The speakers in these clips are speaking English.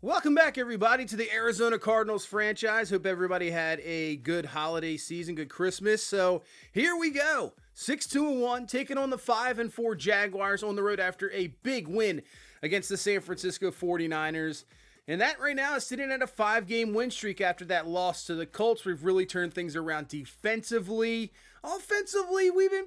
Welcome back, everybody, to the Arizona Cardinals franchise. Hope everybody had a good holiday season, good Christmas. So here we go, 6-2-1, taking on the 5-4 Jaguars on the road after a big win against the San Francisco 49ers. And that right now is sitting at a 5-game win streak after that loss to the Colts. We've really turned things around defensively. Offensively, we've been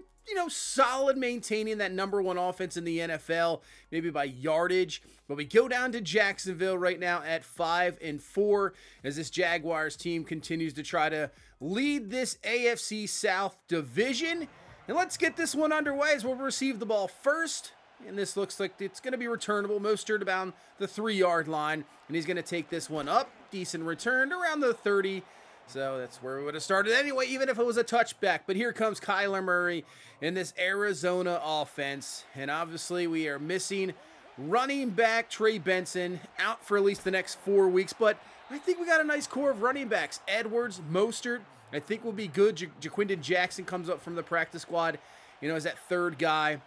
solid, maintaining that number one offense in the NFL, maybe by yardage. But we go down to Jacksonville right now at 5-4 as this Jaguars team continues to try to lead this AFC South division. And let's get this one underway as we'll receive the ball first. And this looks like it's going to be returnable. Mostert about the 3-yard line. And he's going to take this one up. Decent return around the 30. So that's where we would have started anyway, even if it was a touchback. But here comes Kyler Murray in this Arizona offense. And obviously we are missing running back Trey Benson, out for at least the next 4 weeks. But I think we got a nice core of running backs. Edwards, Mostert, I think will be good. Jaquindon Jackson comes up from the practice squad, as that third guy.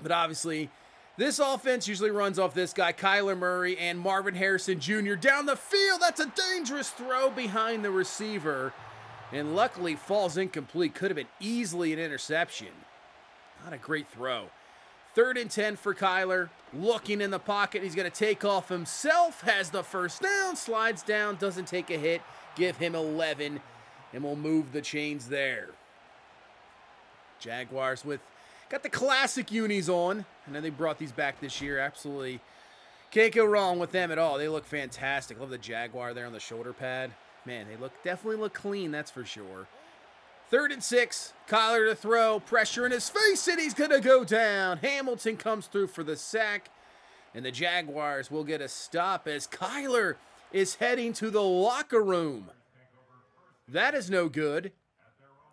But obviously, this offense usually runs off this guy, Kyler Murray, and Marvin Harrison Jr. down the field. That's a dangerous throw behind the receiver. And luckily, falls incomplete. Could have been easily an interception. Not a great throw. 3rd and 10 for Kyler. Looking in the pocket. He's going to take off himself. Has the first down. Slides down. Doesn't take a hit. Give him 11. And we'll move the chains there. Jaguars got the classic unis on. I know they brought these back this year. Absolutely can't go wrong with them at all. They look fantastic. Love the Jaguar there on the shoulder pad. Man, they definitely look clean, that's for sure. 3rd and 6. Kyler to throw. Pressure in his face, and he's going to go down. Hamilton comes through for the sack. And the Jaguars will get a stop as Kyler is heading to the locker room. That is no good.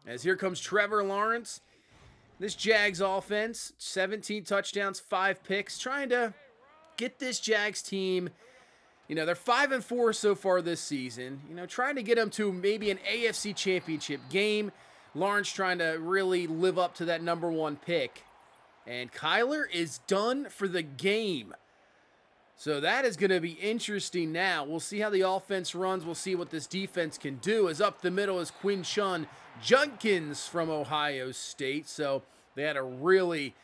As here comes Trevor Lawrence. This Jags offense, 17 touchdowns, 5 picks, trying to get this Jags team, they're 5-4 so far this season, trying to get them to maybe an AFC championship game. Lawrence trying to really live up to that number 1 pick. And Kyler is done for the game. So that is going to be interesting now. We'll see how the offense runs. We'll see what this defense can do. As up the middle is Quinshon Judkins from Ohio State. So they had a really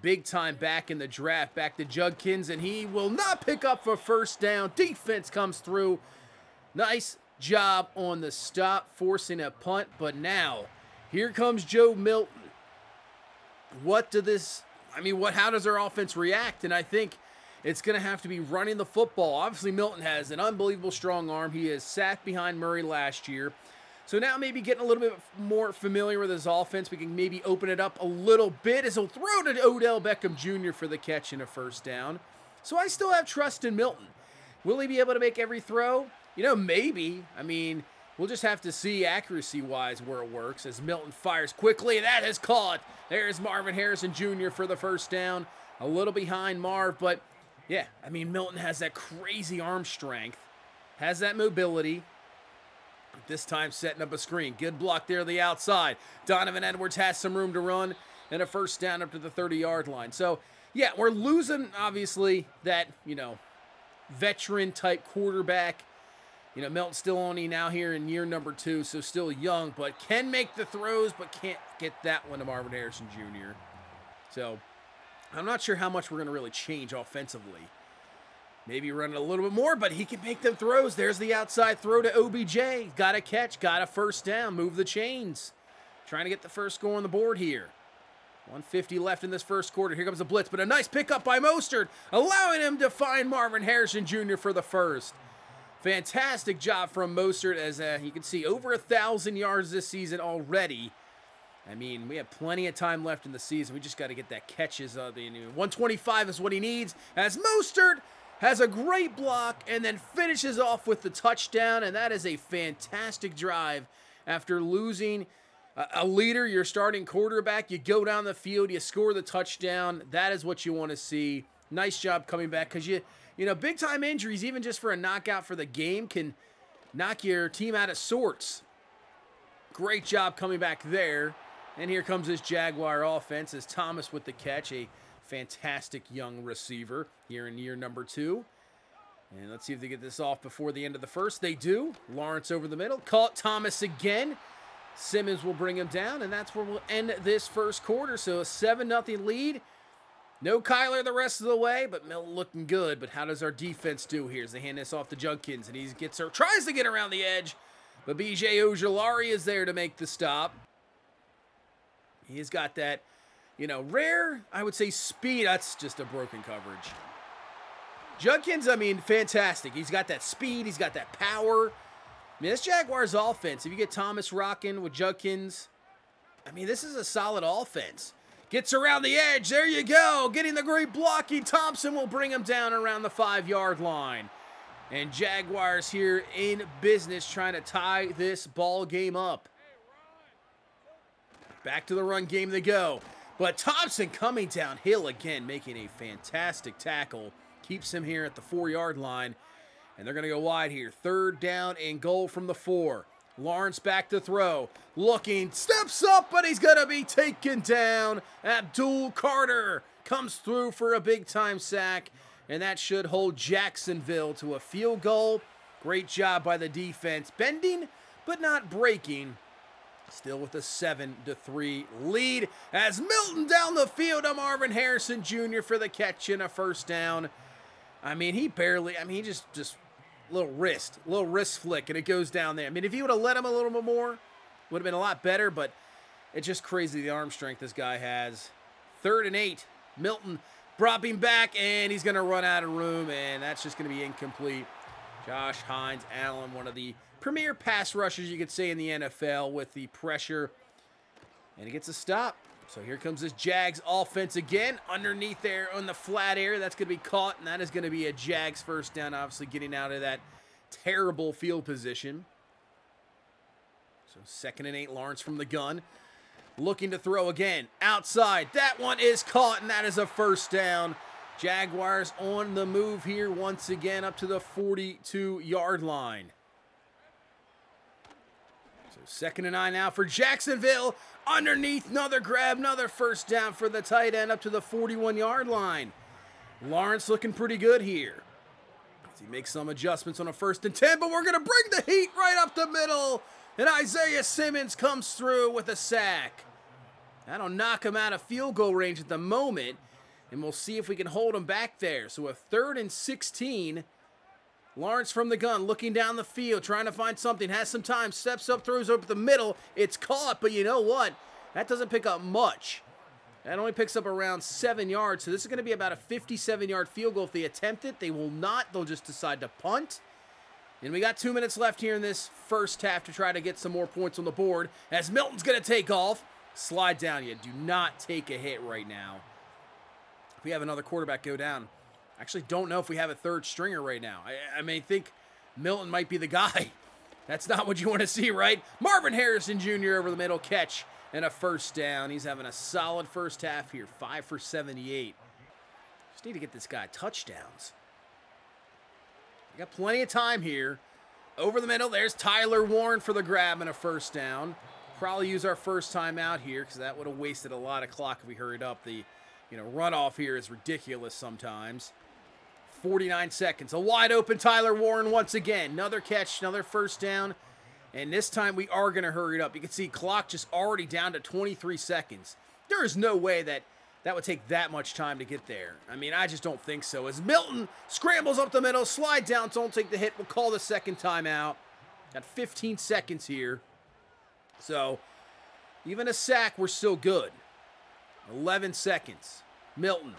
big time back in the draft. Back to Judkins, and he will not pick up for first down. Defense comes through. Nice job on the stop, forcing a punt. But now, here comes Joe Milton. How does their offense react? And I think it's going to have to be running the football. Obviously, Milton has an unbelievable strong arm. He is sacked behind Murray last year. So now maybe getting a little bit more familiar with his offense. We can maybe open it up a little bit as he'll throw to Odell Beckham Jr. for the catch and a first down. So I still have trust in Milton. Will he be able to make every throw? Maybe. We'll just have to see accuracy-wise where it works as Milton fires quickly. That is caught. There's Marvin Harrison Jr. for the first down. A little behind Marv, but yeah, Milton has that crazy arm strength, has that mobility. This time setting up a screen. Good block there on the outside. Donovan Edwards has some room to run and a first down up to the 30-yard line. So, yeah, we're losing, obviously, that, veteran-type quarterback. Milton's still only now here in year number 2, so still young, but can make the throws, but can't get that one to Marvin Harrison Jr. So, I'm not sure how much we're going to really change offensively. Maybe run it a little bit more, but he can make them throws. There's the outside throw to OBJ. Got a catch, got a first down, move the chains. Trying to get the first score on the board here. 1:50 left in this first quarter. Here comes a blitz, but a nice pickup by Mostert, allowing him to find Marvin Harrison Jr. for the first. Fantastic job from Mostert as you can see over 1,000 yards this season already. We have plenty of time left in the season. We just got to get that catches. 125 is what he needs as Mostert has a great block and then finishes off with the touchdown, and that is a fantastic drive. After losing a leader, your starting quarterback, you go down the field, you score the touchdown. That is what you want to see. Nice job coming back because big-time injuries, even just for a knockout for the game, can knock your team out of sorts. Great job coming back there. And here comes this Jaguar offense as Thomas with the catch, a fantastic young receiver here in year number 2. And let's see if they get this off before the end of the first. They do. Lawrence over the middle. Caught Thomas again. Simmons will bring him down, and that's where we'll end this first quarter. So a 7-0 lead. No Kyler the rest of the way, but Milton looking good. But how does our defense do here as they hand this off to Judkins? And he tries to get around the edge, but B.J. Ojulari is there to make the stop. He's got that, rare, I would say, speed. That's just a broken coverage. Judkins, fantastic. He's got that speed. He's got that power. This Jaguars offense, if you get Thomas rocking with Judkins, this is a solid offense. Gets around the edge. There you go. Getting the great blocking. Thompson will bring him down around the 5-yard line. And Jaguars here in business trying to tie this ball game up. Back to the run game they go. But Thompson coming downhill again, making a fantastic tackle. Keeps him here at the 4-yard line. And they're going to go wide here. 3rd down and goal from the 4. Lawrence back to throw. Looking, steps up, but he's going to be taken down. Abdul Carter comes through for a big-time sack. And that should hold Jacksonville to a field goal. Great job by the defense. Bending, but not breaking. Still with a 7-3 lead. As Milton down the field to Marvin Harrison Jr. for the catch and a 1st down. He barely, he just little wrist flick, and it goes down there. If he would have let him a little bit more, would have been a lot better, but it's just crazy the arm strength this guy has. 3rd and 8. Milton dropping back, and he's going to run out of room, and that's just going to be incomplete. Josh Hines Allen, one of the premier pass rushers you could say in the NFL with the pressure, and he gets a stop. So here comes this Jags offense again, underneath there on the flat area. That's going to be caught, and that is going to be a Jags 1st down, obviously getting out of that terrible field position. So 2nd and 8, Lawrence from the gun. Looking to throw again, outside. That one is caught, and that is a 1st down. Jaguars on the move here once again up to the 42-yard line. So 2nd and 9 now for Jacksonville. Underneath, another grab, another 1st down for the tight end up to the 41-yard line. Lawrence looking pretty good here. As he makes some adjustments on a 1st and 10, but we're going to bring the heat right up the middle. And Isaiah Simmons comes through with a sack. That'll knock him out of field goal range at the moment. And we'll see if we can hold him back there. So a 3rd and 16. Lawrence from the gun, looking down the field, trying to find something, has some time, steps up, throws up the middle. It's caught, but you know what? That doesn't pick up much. That only picks up around 7 yards, so this is going to be about a 57-yard field goal. If they attempt it, they will not. They'll just decide to punt. And we got 2 minutes left here in this first half to try to get some more points on the board. As Milton's going to take off, slide down. You do not take a hit right now. If we have another quarterback go down, I actually don't know if we have a 3rd stringer right now. I think Milton might be the guy. That's not what you want to see, right? Marvin Harrison Jr. over the middle, catch and a 1st down. He's having a solid first half here, 5 for 78. Just need to get this guy touchdowns. We got plenty of time here. Over the middle, there's Tyler Warren for the grab and a 1st down. Probably use our first time out here because that would have wasted a lot of clock if we hurried up. The runoff here is ridiculous sometimes. 49 seconds. A wide open Tyler Warren once again. Another catch, another 1st down. And this time we are going to hurry it up. You can see clock just already down to 23 seconds. There is no way that would take that much time to get there. I just don't think so. As Milton scrambles up the middle, slide down, don't take the hit. We'll call the 2nd timeout. Got 15 seconds here. So even a sack, we're still good. 11 seconds. Milton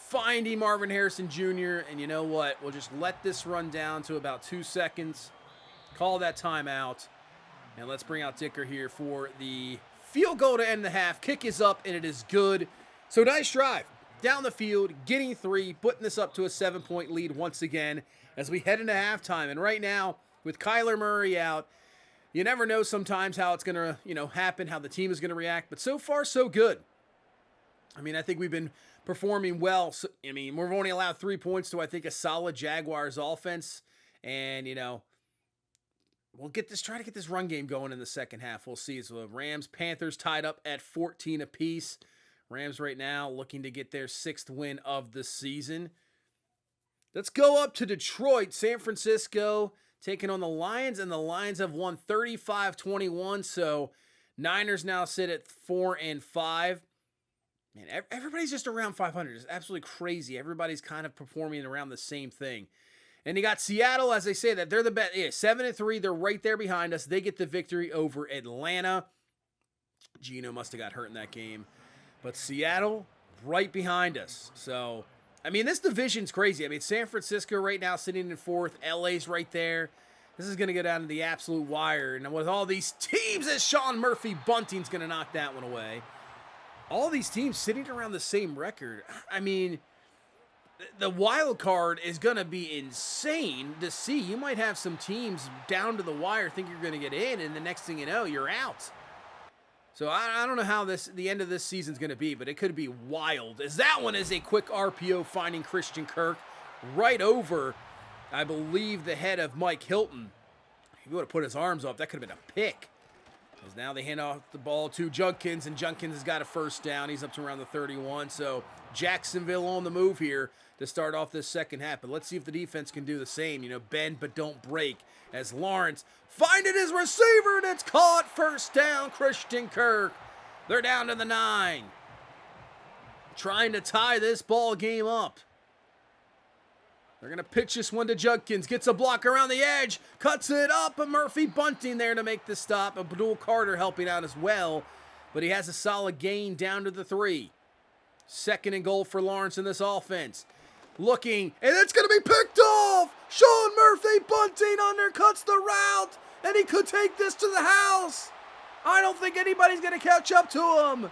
finding Marvin Harrison Jr. And you know what? We'll just let this run down to about 2 seconds. Call that timeout. And let's bring out Dicker here for the field goal to end the half. Kick is up, and it is good. So nice drive. Down the field, getting 3, putting this up to a 7-point lead once again as we head into halftime. And right now, with Kyler Murray out, you never know sometimes how it's going to, happen, how the team is going to react. But so far, so good. I think we've been performing well. So, we've only allowed 3 points to, I think, a solid Jaguars offense. And, we'll try to get this run game going in the second half. We'll see. So the Rams, Panthers tied up at 14 apiece. Rams right now looking to get their 6th win of the season. Let's go up to Detroit. San Francisco taking on the Lions, and the Lions have won 35-21. So Niners now sit at 4-5. Man, everybody's just around 500. It's absolutely crazy. Everybody's kind of performing around the same thing. And you got Seattle, as they say that they're the best. Yeah, 7-3. They're right there behind us. They get the victory over Atlanta. Geno must have got hurt in that game. But Seattle right behind us. So, I mean, this division's crazy. I mean, San Francisco right now sitting in 4th. LA's right there. This is going to go down to the absolute wire. And with all these teams, as Sean Murphy Bunting's going to knock that one away. All these teams sitting around the same record. I mean, the wild card is going to be insane to see. You might have some teams down to the wire think you're going to get in, and the next thing you know, you're out. So I don't know how the end of this season's going to be, but it could be wild. As that one is a quick RPO finding Christian Kirk right over, I believe, the head of Mike Hilton. If he would have put his arms up, that could have been a pick. As now they hand off the ball to Judkins, and Judkins has got a first down. He's up to around the 31. So Jacksonville on the move here to start off this second half. But let's see if the defense can do the same. You know, bend but don't break. As Lawrence finding his receiver, and it's caught. First down, Christian Kirk. They're down to the 9. Trying to tie this ball game up. They're going to pitch this one to Judkins. Gets a block around the edge. Cuts it up. And Murphy Bunting there to make the stop. Abdul Carter helping out as well. But he has a solid gain down to the 3. 2nd and goal for Lawrence in this offense. Looking, and it's going to be picked off. Sean Murphy Bunting undercuts the route. And he could take this to the house. I don't think anybody's going to catch up to him.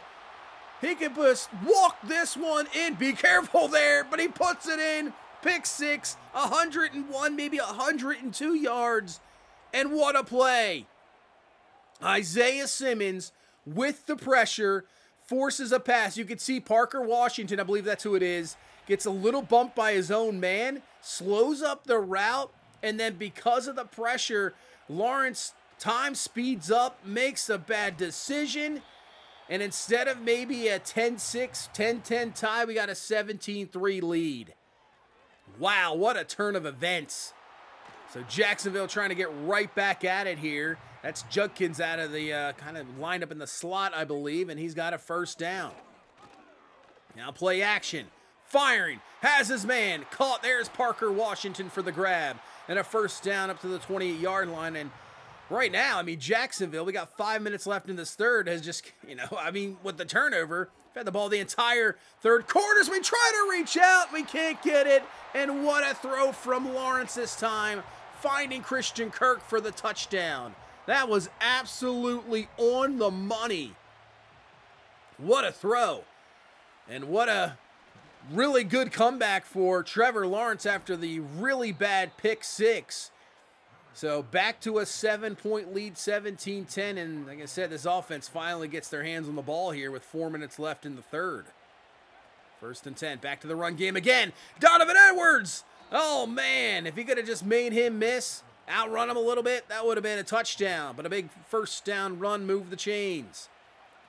He can just walk this one in. Be careful there. But he puts it in. Pick 6, 101, maybe 102 yards. And what a play. Isaiah Simmons, with the pressure, forces a pass. You can see Parker Washington, I believe that's who it is, gets a little bump by his own man, slows up the route, and then because of the pressure, Lawrence time speeds up, makes a bad decision, and instead of maybe a 10-6, 10-10 tie, we got a 17-3 lead. Wow, what a turn of events. So Jacksonville trying to get right back at it here. That's Judkins out of the kind of lined up in the slot, I believe, and he's got a first down. Now play action. Firing. Has his man. Caught. There's Parker Washington for the grab. And a first down up to the 28-yard line. And right now, I mean, Jacksonville, we got 5 minutes left in this third, has just, you know, I mean, with the turnover, had the ball the entire third quarters. We try to reach out. We can't get it. And what a throw from Lawrence this time, finding Christian Kirk for the touchdown. That was absolutely on the money. What a throw. And what a really good comeback for Trevor Lawrence after the really bad pick 6. So back to a 7-point lead, 17-10. And like I said, this offense finally gets their hands on the ball here with 4 minutes left in the third. 1st and 10. Back to the run game again. Donovan Edwards. Oh, man. If he could have just made him miss, outrun him a little bit, that would have been a touchdown. But a big first down run moved the chains.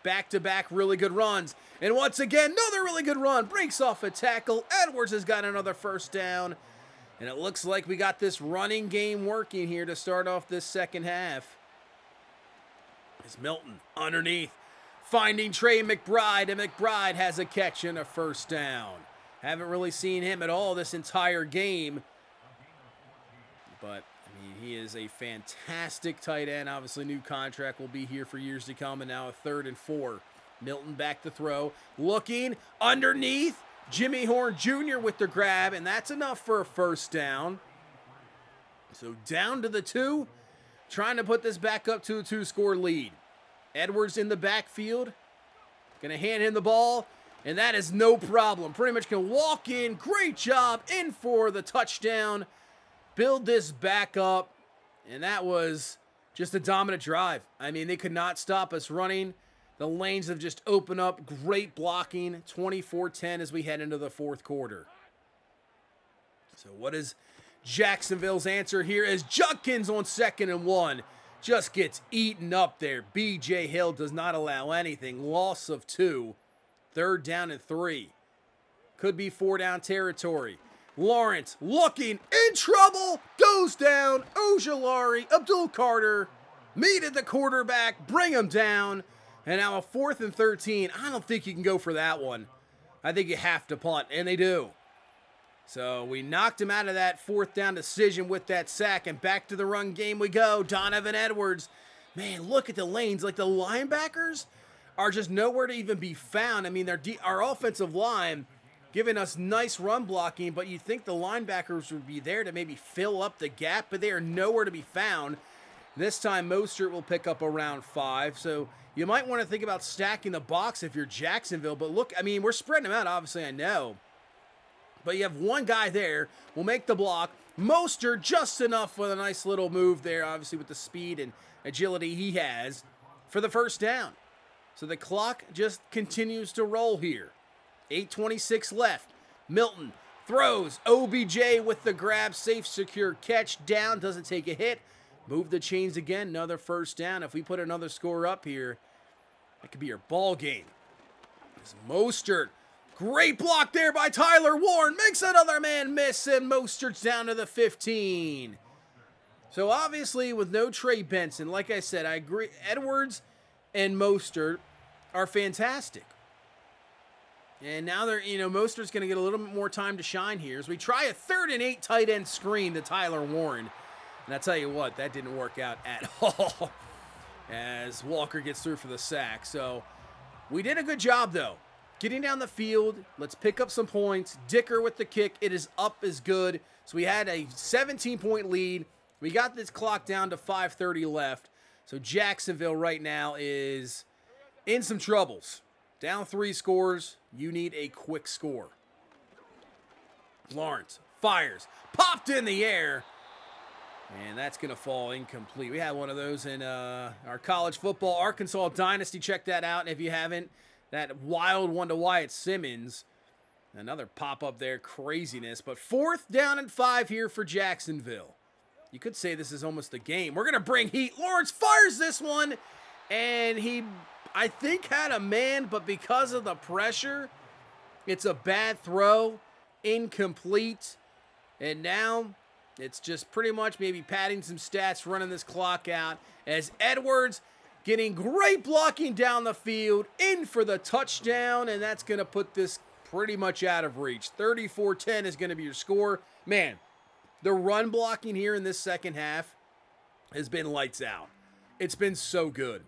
Back-to-back really good runs. And once again, another really good run. Breaks off a tackle. Edwards has got another first down. And it looks like we got this running game working here to start off this second half. It's Milton underneath, finding Trey McBride, and McBride has a catch and a first down. Haven't really seen him at all this entire game. But, I mean, he is a fantastic tight end. Obviously, new contract will be here for years to come, and now a 3rd and 4. Milton back to throw, looking underneath. Jimmy Horn Jr. with the grab, and that's enough for a first down. So down to the 2, trying to put this back up to a 2-score lead. Edwards in the backfield, going to hand him the ball, and that is no problem. Pretty much can walk in, great job, in for the touchdown. Build this back up, and that was just a dominant drive. I mean, they could not stop us running. The lanes have just opened up. Great blocking. 24-10 as we head into the fourth quarter. So what is Jacksonville's answer here as Judkins on 2nd and 1 just gets eaten up there. B.J. Hill does not allow anything. Loss of 2. 3rd down and 3. Could be 4 down territory. Lawrence looking in trouble, goes down. Ojulari, Abdul Carter, meet at the quarterback, bring him down. And now a 4th and 13. I don't think you can go for that one. I think you have to punt, and they do. So we knocked him out of that 4th down decision with that sack, and back to the run game we go. Donovan Edwards. Man, look at the lanes. Like, the linebackers are just nowhere to even be found. I mean, our offensive line giving us nice run blocking, but you think the linebackers would be there to maybe fill up the gap, but they are nowhere to be found. This time, Mostert will pick up around 5, so you might want to think about stacking the box if you're Jacksonville, but look, I mean, we're spreading them out, obviously, I know. But you have one guy there, will make the block. Mostert just enough with a nice little move there, obviously with the speed and agility he has for the first down. So the clock just continues to roll here. 8:26 left. Milton throws. OBJ with the grab. Safe, secure catch. Down. Doesn't take a hit. Move the chains again. Another first down. If we put another score up here, that could be your ball game. There's Mostert. Great block there by Tyler Warren. Makes another man miss, and Mostert's down to the 15. So obviously with no Trey Benson, like I said, I agree. Edwards and Mostert are fantastic. And now Mostert's going to get a little bit more time to shine here as we try a 3rd and 8 tight end screen to Tyler Warren. And I tell you what, that didn't work out at all as Walker gets through for the sack. So we did a good job, though. Getting down the field, let's pick up some points. Dicker with the kick, it is up is good. So we had a 17-point lead. We got this clock down to 5:30 left. So Jacksonville right now is in some troubles. Down 3 scores. You need a quick score. Lawrence fires. Popped in the air. And that's going to fall incomplete. We had one of those in our college football Arkansas Dynasty. Check that out. And if you haven't, that wild one to Wyatt Simmons. Another pop-up there. Craziness. But 4th down and 5 here for Jacksonville. You could say this is almost the game. We're going to bring heat. Lawrence fires this one. And he, I think, had a man, but because of the pressure, it's a bad throw. Incomplete. And now it's just pretty much maybe padding some stats, running this clock out as Edwards getting great blocking down the field, in for the touchdown, and that's going to put this pretty much out of reach. 34-10 is going to be your score. Man, the run blocking here in this second half has been lights out. It's been so good.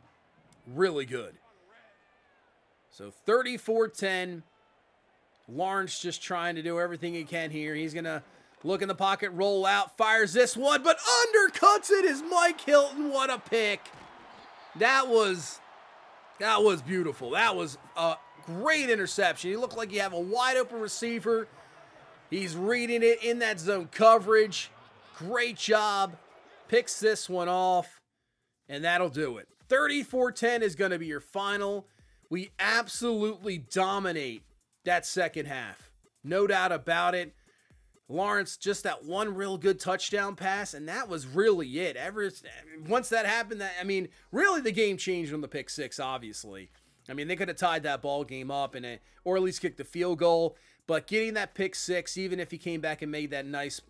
Really good. So 34-10. Lawrence just trying to do everything he can here. He's going to look in the pocket, roll out, fires this one, but undercuts it is Mike Hilton. What a pick. That was beautiful. That was a great interception. He looked like you have a wide open receiver. He's reading it in that zone coverage. Great job. Picks this one off, and that'll do it. 34-10 is going to be your final. We absolutely dominate that second half. No doubt about it. Lawrence, just that one real good touchdown pass, and that was really it. Once that happened, really the game changed on the pick six, obviously. I mean, they could have tied that ball game up or at least kicked the field goal, but getting that pick six, even if he came back and made that nice,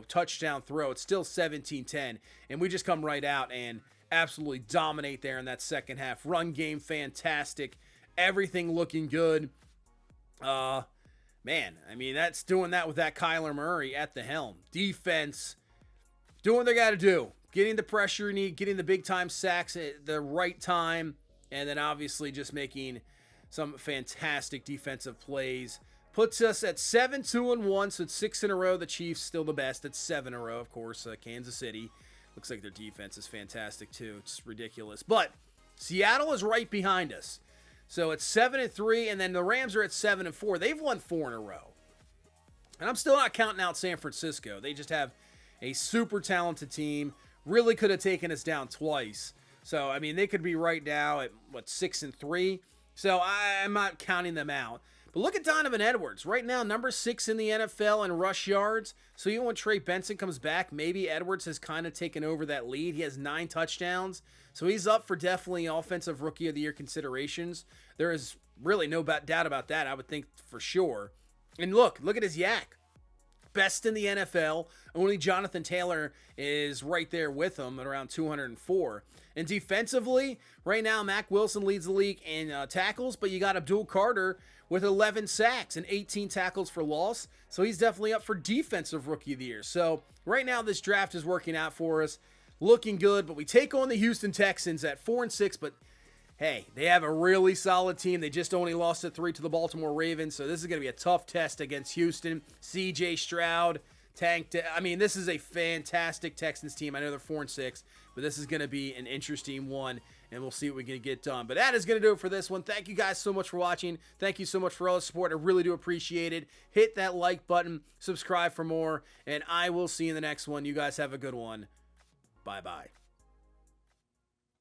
touchdown throw, it's still 17-10, and we just come right out and absolutely dominate there in that second half. Run game, fantastic. Everything looking good. Man, that's doing that with that Kyler Murray at the helm. Defense, doing what they got to do. Getting the pressure you need, getting the big-time sacks at the right time, and then obviously just making some fantastic defensive plays. Puts us at 7-2-1, so it's 6 in a row. The Chiefs still the best. It's 7 in a row, of course. Kansas City. Looks like their defense is fantastic, too. It's ridiculous. But Seattle is right behind us. So it's 7-3, and then the Rams are at 7-4. They've won 4 in a row. And I'm still not counting out San Francisco. They just have a super talented team. Really could have taken us down twice. So, they could be right now at, 6-3. So I'm not counting them out. But look at Donovan Edwards. Right now, number 6 in the NFL in rush yards. So even when Trey Benson comes back, maybe Edwards has kind of taken over that lead. He has 9 touchdowns. So he's up for definitely Offensive Rookie of the Year considerations. There is really no doubt about that, I would think for sure. And look at his yak. best in the NFL. Only Jonathan Taylor is right there with him at around 204. And defensively, right now, Mack Wilson leads the league in tackles, but you got Abdul Carter with 11 sacks and 18 tackles for loss. So he's definitely up for Defensive Rookie of the Year. So right now, this draft is working out for us. Looking good, but we take on the Houston Texans at 4-6, but hey, they have a really solid team. They just only lost at 3 to the Baltimore Ravens, so this is going to be a tough test against Houston. C.J. Stroud, this is a fantastic Texans team. I know they're 4-6, but this is going to be an interesting one, and we'll see what we can get done. But that is going to do it for this one. Thank you guys so much for watching. Thank you so much for all the support. I really do appreciate it. Hit that like button, subscribe for more, and I will see you in the next one. You guys have a good one. Bye-bye.